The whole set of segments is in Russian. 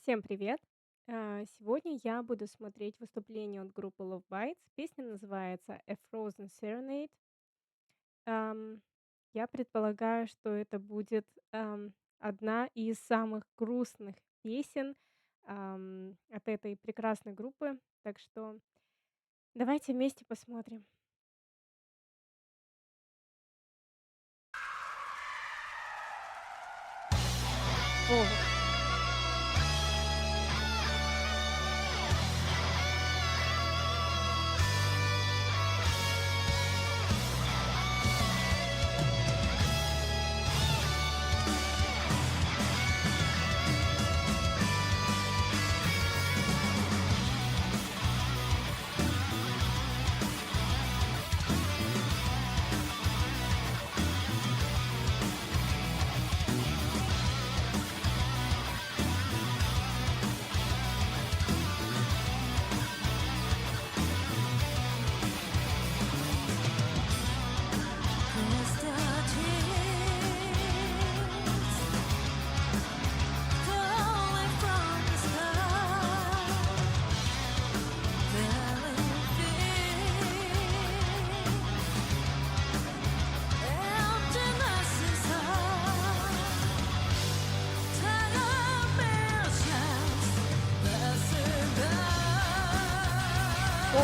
Всем привет! Сегодня я буду смотреть выступление от группы Love Bites. Песня называется A Frozen Serenade. Ам, я предполагаю, что это будет одна из самых грустных песен от этой прекрасной группы. Так что давайте вместе посмотрим. О, Crystal tears falling from the sky, filling emptiness inside. Time chance passing о,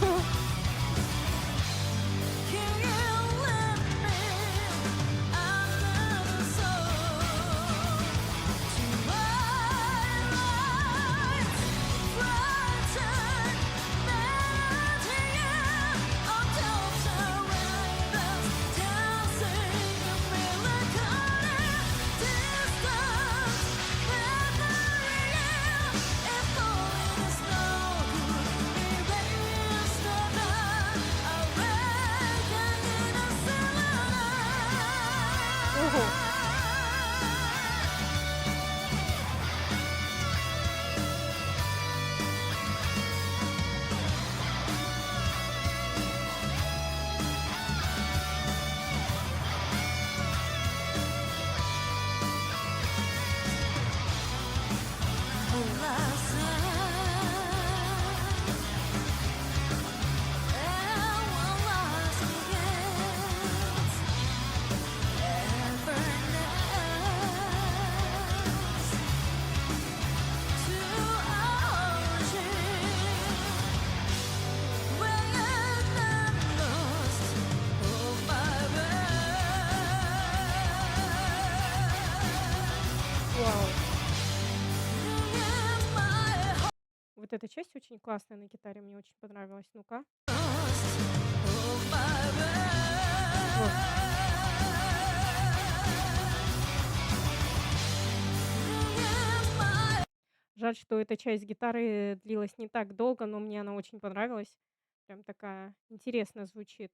by. Can you let me under the sun to light, brighten, melting until surrenders, dancing in melancholy distance, memory if falling is no good, erase the night, awaken in a ого! Вау! Вот эта часть очень классная на гитаре, мне очень понравилась. Ну-ка. Вот. Жаль, что эта часть гитары длилась не так долго, но мне она очень понравилась. Прям такая интересно звучит.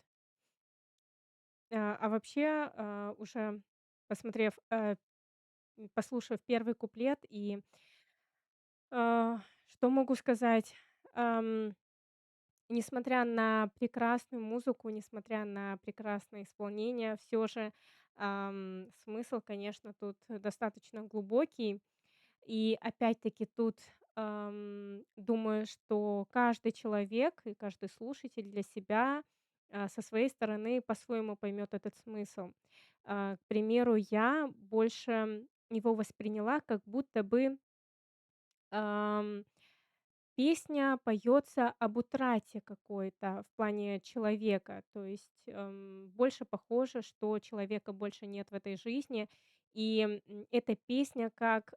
А вообще, уже посмотрев, послушав первый куплет что могу сказать? Ам, Несмотря на прекрасную музыку, несмотря на прекрасное исполнение, все же, смысл, конечно, тут достаточно глубокий. И опять-таки тут, думаю, что каждый человек и каждый слушатель для себя, со своей стороны по-своему поймет этот смысл. К примеру, я больше его восприняла, как будто бы, ам, песня поется об утрате какой-то в плане человека. То есть, больше похоже, что человека больше нет в этой жизни. И, эта песня как,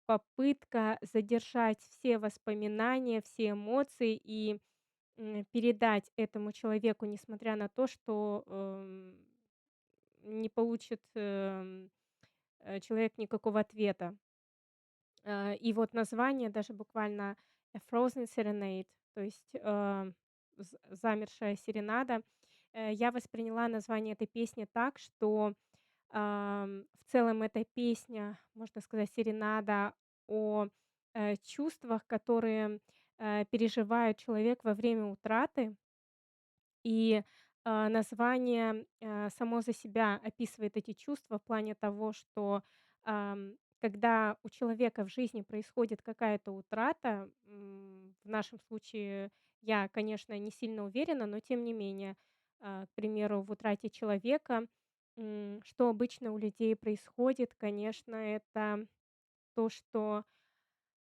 попытка задержать все воспоминания, все эмоции и, передать этому человеку, несмотря на то, что, не получит, человек никакого ответа. И вот название даже буквально "A Frozen Serenade", то есть, замершая серенада. Я восприняла название этой песни так, что, в целом эта песня, можно сказать, серенада о, чувствах, которые, переживает человек во время утраты. И, название, само за себя описывает эти чувства в плане того, что, когда у человека в жизни происходит какая-то утрата, в нашем случае я, конечно, не сильно уверена, но тем не менее, к примеру, в утрате человека, что обычно у людей происходит, конечно, это то, что,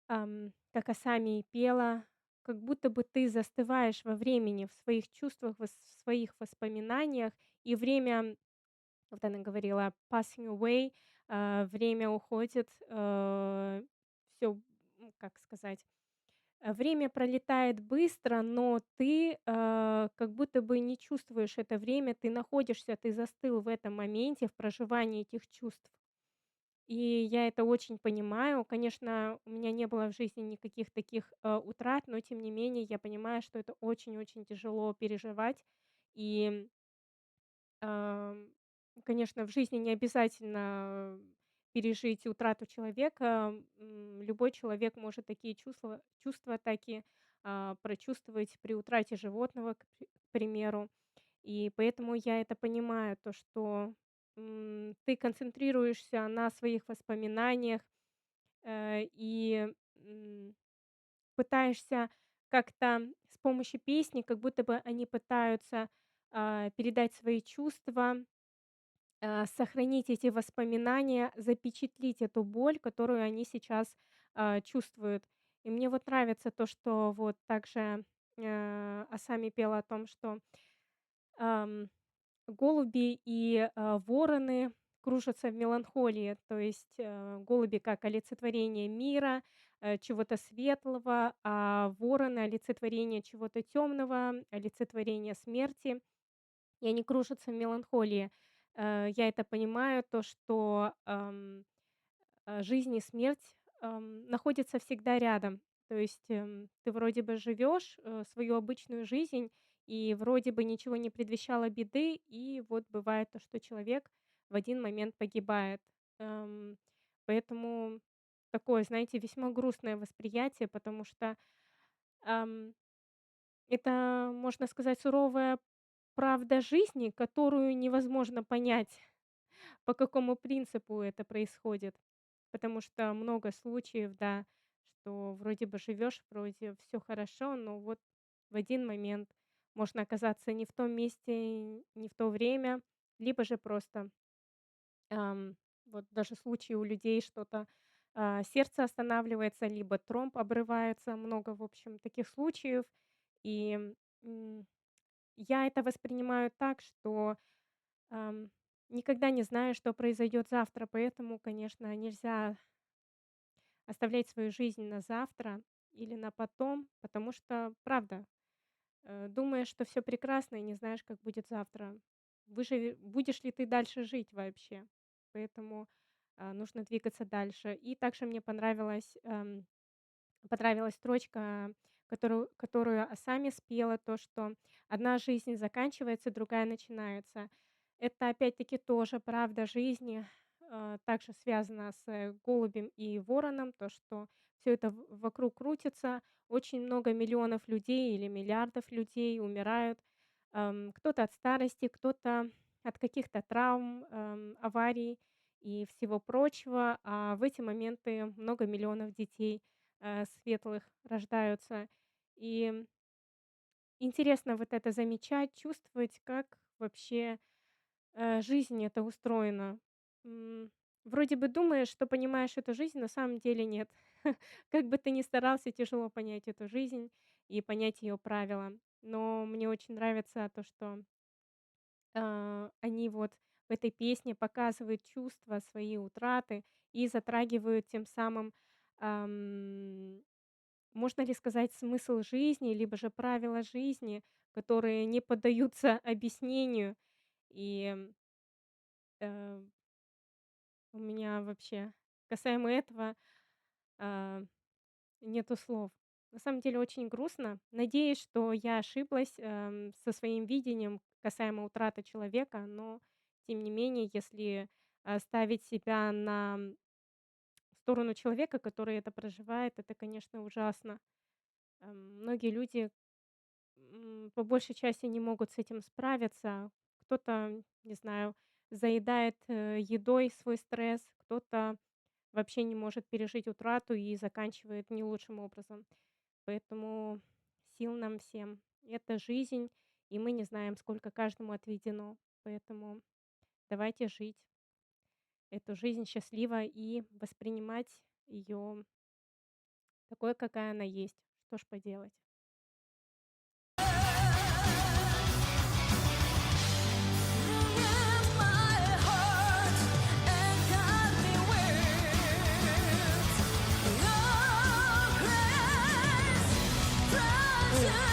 как Асами и пела, как будто бы ты застываешь во времени, в своих чувствах, в своих воспоминаниях, и время, вот она говорила, passing away, время уходит, все, как сказать, время пролетает быстро, но ты, как будто бы не чувствуешь это время, ты находишься, ты застыл в этом моменте, в проживании этих чувств. И я это очень понимаю. Конечно, у меня не было в жизни никаких таких, утрат, но тем не менее я понимаю, что это очень-очень тяжело переживать. И Ам, конечно, в жизни не обязательно пережить утрату человека. Любой человек может такие чувства таки, прочувствовать при утрате животного, к примеру. И поэтому я это понимаю, то, что, ты концентрируешься на своих воспоминаниях, и, пытаешься как-то с помощью песни, как будто бы они пытаются, передать свои чувства, сохранить эти воспоминания, запечатлить эту боль, которую они сейчас, чувствуют. И мне вот нравится то, что вот также, Асами пела о том, что, ам, голуби и, вороны кружатся в меланхолии. То есть, голуби как олицетворение мира, чего-то светлого, а вороны — олицетворение чего-то темного, олицетворение смерти. И они кружатся в меланхолии. Я это понимаю, то, что, жизнь и смерть, находятся всегда рядом. То есть, ты вроде бы живешь, свою обычную жизнь, и вроде бы ничего не предвещало беды, и вот бывает то, что человек в один момент погибает. Эм, Поэтому такое, знаете, весьма грустное восприятие, потому что, ам, это, можно сказать, суровая правда жизни, которую невозможно понять, по какому принципу это происходит. Потому что много случаев, да, что вроде бы живешь, вроде все хорошо, но вот в один момент можно оказаться не в том месте, не в то время, либо же просто, вот даже случаи у людей что-то, сердце останавливается, либо тромб обрывается, много, в общем, таких случаев. И, м, я это воспринимаю так, что никогда не знаю, что произойдет завтра, поэтому, конечно, нельзя оставлять свою жизнь на завтра или на потом, потому что, правда, думаешь, что все прекрасно, и не знаешь, как будет завтра. Будешь ли ты дальше жить вообще? Поэтому нужно двигаться дальше. И также мне понравилась строчка, которую Асами спела, то, что одна жизнь заканчивается, другая начинается. Это опять-таки тоже правда жизни, также связано с голубем и вороном, то, что все это вокруг крутится, очень много миллионов людей или миллиардов людей умирают, кто-то от старости, кто-то от каких-то травм, аварий и всего прочего, а в эти моменты много миллионов детей светлых рождаются. И интересно вот это замечать, чувствовать, как вообще, жизнь эта устроена. М, Вроде бы думаешь, что понимаешь эту жизнь, на самом деле нет. Как бы ты ни старался, тяжело понять эту жизнь и понять ее правила. Но мне очень нравится то, что, они вот в этой песне показывают чувства, свои утраты и затрагивают тем самым, можно ли сказать, смысл жизни, либо же правила жизни, которые не поддаются объяснению. И, э, у меня вообще касаемо этого, а, нету слов. На самом деле очень грустно. Надеюсь, что я ошиблась, со своим видением касаемо утраты человека, но тем не менее, если, ставить себя на сторону человека, который это проживает, это, конечно, ужасно. Многие люди по большей части не могут с этим справиться. Кто-то, не знаю, заедает, едой свой стресс, кто-то вообще не может пережить утрату и заканчивает не лучшим образом. Поэтому сил нам всем. Это жизнь, и мы не знаем, сколько каждому отведено. Поэтому давайте жить эту жизнь счастливо и воспринимать ее такой, какая она есть. Что ж поделать. М.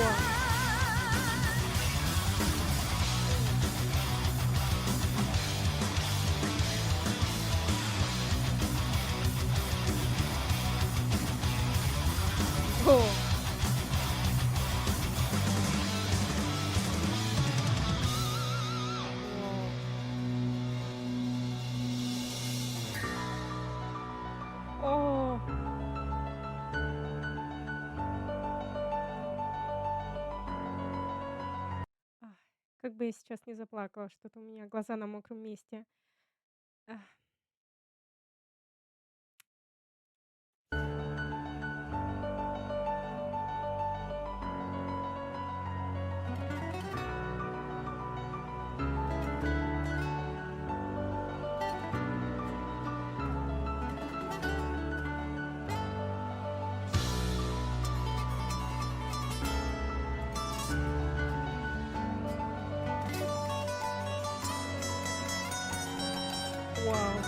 Вау. О. Вау. О. Ах, как бы я сейчас не заплакала, что-то у меня глаза на мокром месте. Ах. Вау.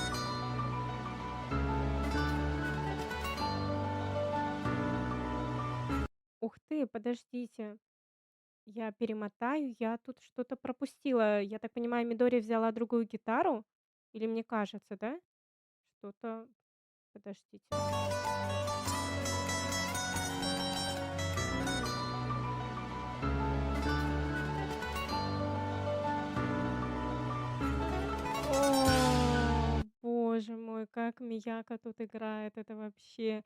Ух ты, подождите. Я перемотаю, я тут что-то пропустила. Я так понимаю, Мидори взяла другую гитару? Или мне кажется, да? Что-то. Подождите. О, боже мой, как Мияка тут играет. Это вообще,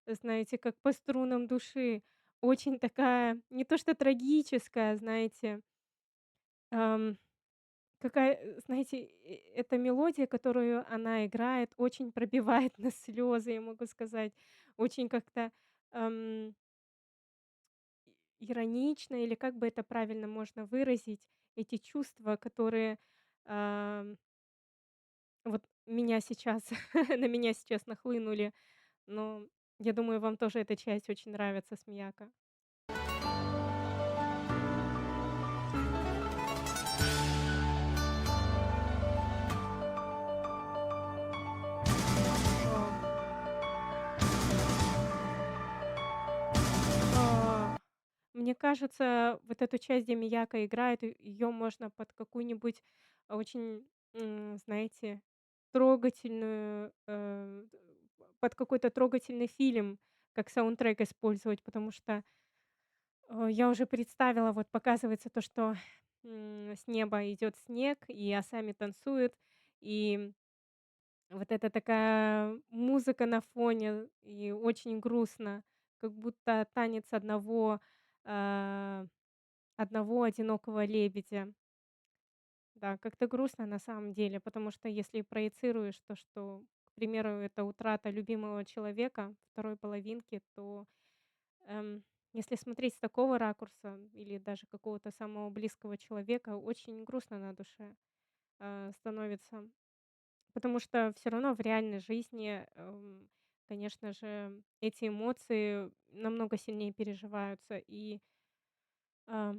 знаете, как по струнам души. Очень такая, не то что трагическая, знаете, ам, какая, знаете, эта мелодия, которую она играет, очень пробивает на слезы, я могу сказать. Очень как-то ам, иронично, или как бы это правильно можно выразить, эти чувства, которые ам, вот меня сейчас, на меня сейчас нахлынули. Но я думаю, вам тоже эта часть очень нравится с Мияко. О. А, Мне кажется, вот эту часть, где Мияко играет, ее можно под какую-нибудь очень, знаете, трогательную, под какой-то трогательный фильм как саундтрек использовать, потому что, я уже представила, вот показывается то, что, с неба идет снег, и Асами танцует, и вот это такая музыка на фоне, и очень грустно, как будто танец а, одного одинокого лебедя. Да, как-то грустно на самом деле, потому что если проецируешь то, что, к примеру, это утрата любимого человека, второй половинки, то, если смотреть с такого ракурса или даже какого-то самого близкого человека, очень грустно на душе, становится. Потому что все равно в реальной жизни, конечно же, эти эмоции намного сильнее переживаются. И, а,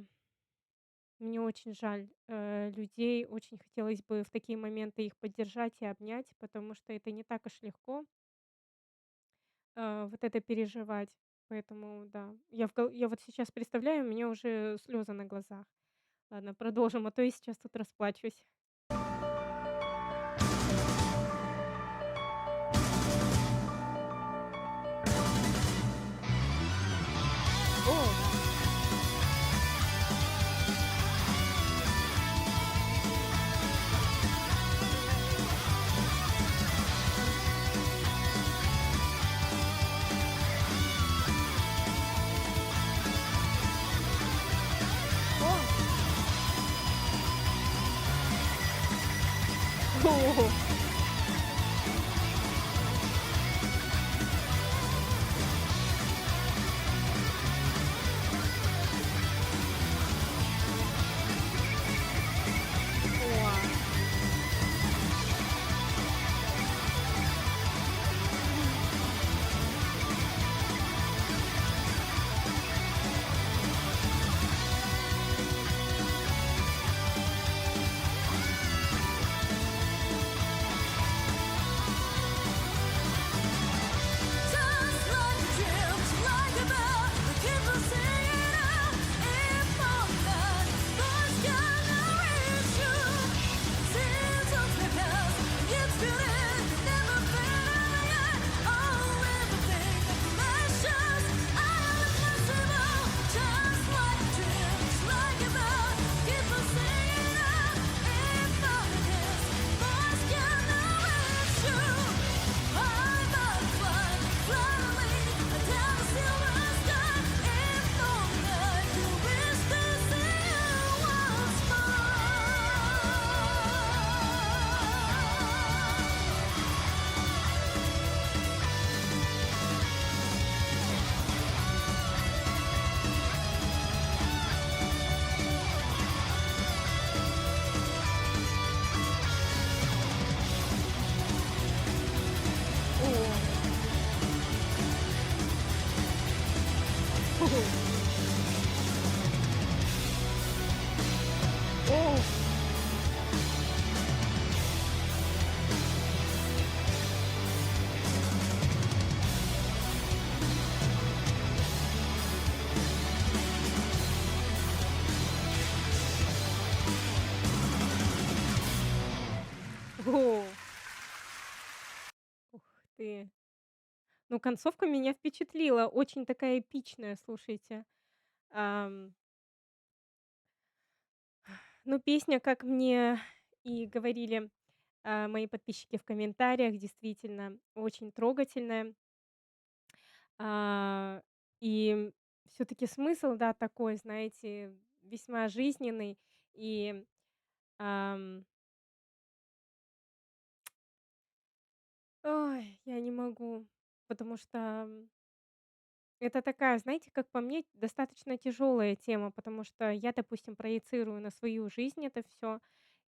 мне очень жаль, людей. Очень хотелось бы в такие моменты их поддержать и обнять, потому что это не так уж легко, вот это переживать. Поэтому да, я вот сейчас представляю, у меня уже слезы на глазах. Ладно, продолжим, а то я сейчас тут расплачусь. О! О, о. Мгм. Just like dreams, like a bell, we keep on singing out. If not, boys gonna reach you. Seasons may pass, it's beauty never fade away. Oh, everything precious, I am impossible. Just like dreams, like a bell, keep on singing out. If not, boys gonna reach you. О. О. О. О. Ух ты. Ну, концовка меня впечатлила, очень такая эпичная, слушайте. Ам, ну, песня, как мне и говорили, мои подписчики в комментариях, действительно очень трогательная. А, и все таки смысл, да, такой, знаете, весьма жизненный. И, ам, ой, я не могу, потому что, это такая, знаете, как по мне, достаточно тяжелая тема, потому что я, допустим, проецирую на свою жизнь это все,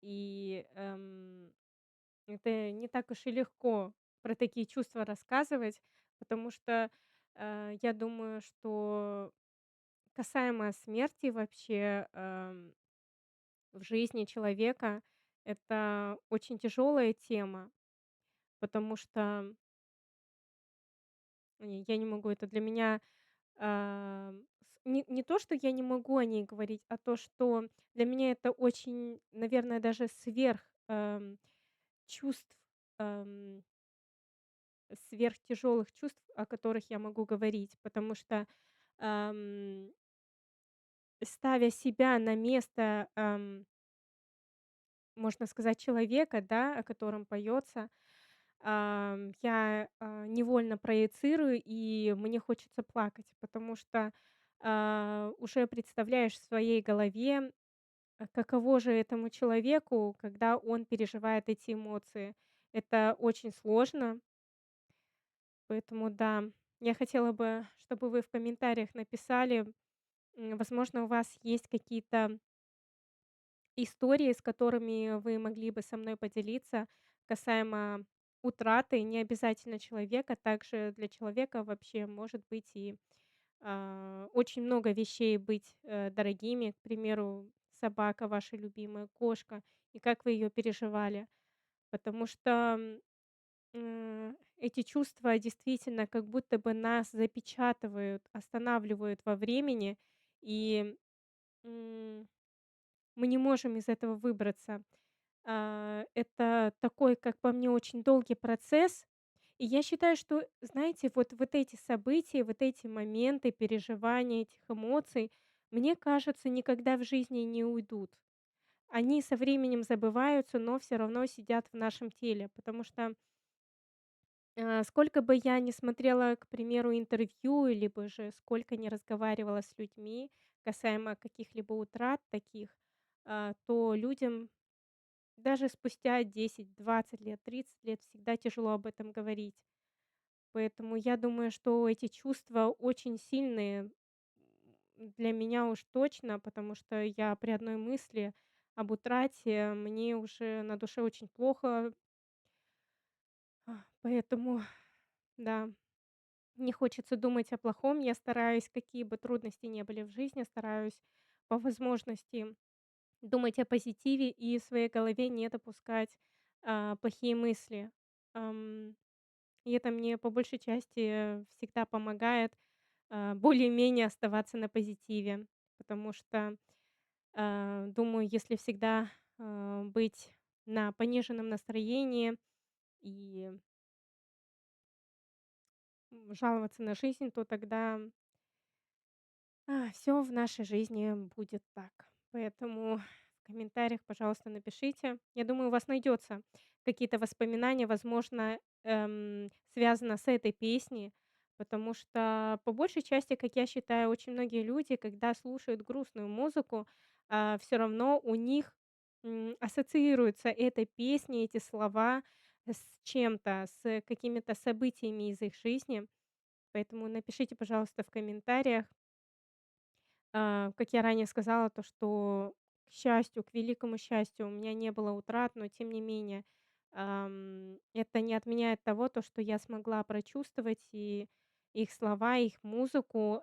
и, это не так уж и легко про такие чувства рассказывать, потому что, я думаю, что касаемо смерти вообще, в жизни человека, это очень тяжелая тема, потому что, я не могу, это для меня, не то, что я не могу о ней говорить, а то, что для меня это очень, наверное, даже сверх, чувств, ам, сверхтяжелых чувств, о которых я могу говорить. Потому что, ам, ставя себя на место, можно сказать, человека, да, о котором поется, я, невольно проецирую, и мне хочется плакать, потому что, уже представляешь в своей голове, каково же этому человеку, когда он переживает эти эмоции. Это очень сложно, поэтому да, я хотела бы, чтобы вы в комментариях написали, возможно, у вас есть какие-то истории, с которыми вы могли бы со мной поделиться касаемо утраты, не обязательно человека, также для человека вообще может быть и, очень много вещей быть, дорогими, к примеру, собака ваша любимая, кошка, и как вы ее переживали. Потому что, эти чувства действительно как будто бы нас запечатывают, останавливают во времени, и, м, мы не можем из этого выбраться. Это такой, как по мне, очень долгий процесс. И я считаю, что, знаете, вот эти события, вот эти моменты переживания этих эмоций, мне кажется, никогда в жизни не уйдут. Они со временем забываются, но все равно сидят в нашем теле, потому что, сколько бы я ни смотрела, к примеру, интервью, либо же сколько не разговаривала с людьми касаемо каких-либо утрат таких, то людям даже спустя 10, 20 лет, 30 лет всегда тяжело об этом говорить. Поэтому я думаю, что эти чувства очень сильные, для меня уж точно, потому что я при одной мысли об утрате, мне уже на душе очень плохо. Поэтому, да, не хочется думать о плохом. Я стараюсь, какие бы трудности не были в жизни, стараюсь по возможности думать о позитиве и в своей голове не допускать, плохие мысли. Ам, и это мне по большей части всегда помогает, более-менее оставаться на позитиве. Потому что, думаю, если всегда, быть на пониженном настроении и, жаловаться на жизнь, то тогда все в нашей жизни будет так. Поэтому в комментариях, пожалуйста, напишите. Я думаю, у вас найдется какие-то воспоминания, возможно, связано с этой песней, потому что по большей части, как я считаю, очень многие люди, когда слушают грустную музыку, все равно у них, ассоциируется эта песня, эти слова с чем-то, с какими-то событиями из их жизни. Поэтому напишите, пожалуйста, в комментариях. Как я ранее сказала, то, что, к счастью, к великому счастью, у меня не было утрат, но тем не менее, это не отменяет того, то, что я смогла прочувствовать и их слова, их музыку.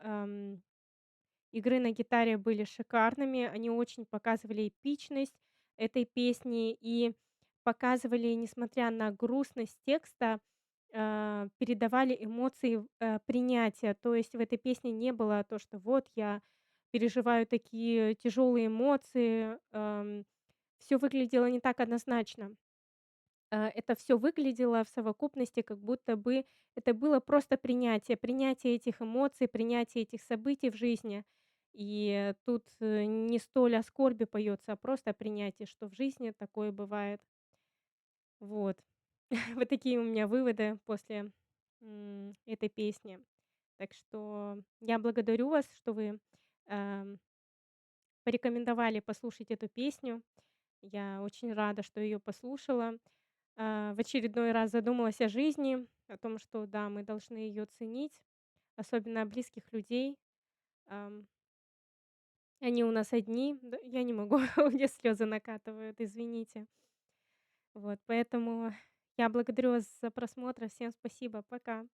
Игры на гитаре были шикарными, они очень показывали эпичность этой песни и показывали, несмотря на грустность текста, передавали эмоции, принятия. То есть в этой песне не было то, что вот я переживаю такие тяжелые эмоции, все выглядело не так однозначно. Это все выглядело в совокупности, как будто бы это было просто принятие этих эмоций, принятие этих событий в жизни. И тут, не столь о скорби поется, а просто о принятии, что в жизни такое бывает. Вот. Вот такие у меня выводы после, этой песни. Так что я благодарю вас, что вы, ам, порекомендовали послушать эту песню. Я очень рада, что ее послушала. В очередной раз задумалась о жизни, о том, что да, мы должны ее ценить, особенно близких людей. Ам, Они у нас одни, я не могу, у меня слезы накатывают, извините. Вот, поэтому я благодарю вас за просмотр. Всем спасибо. Пока.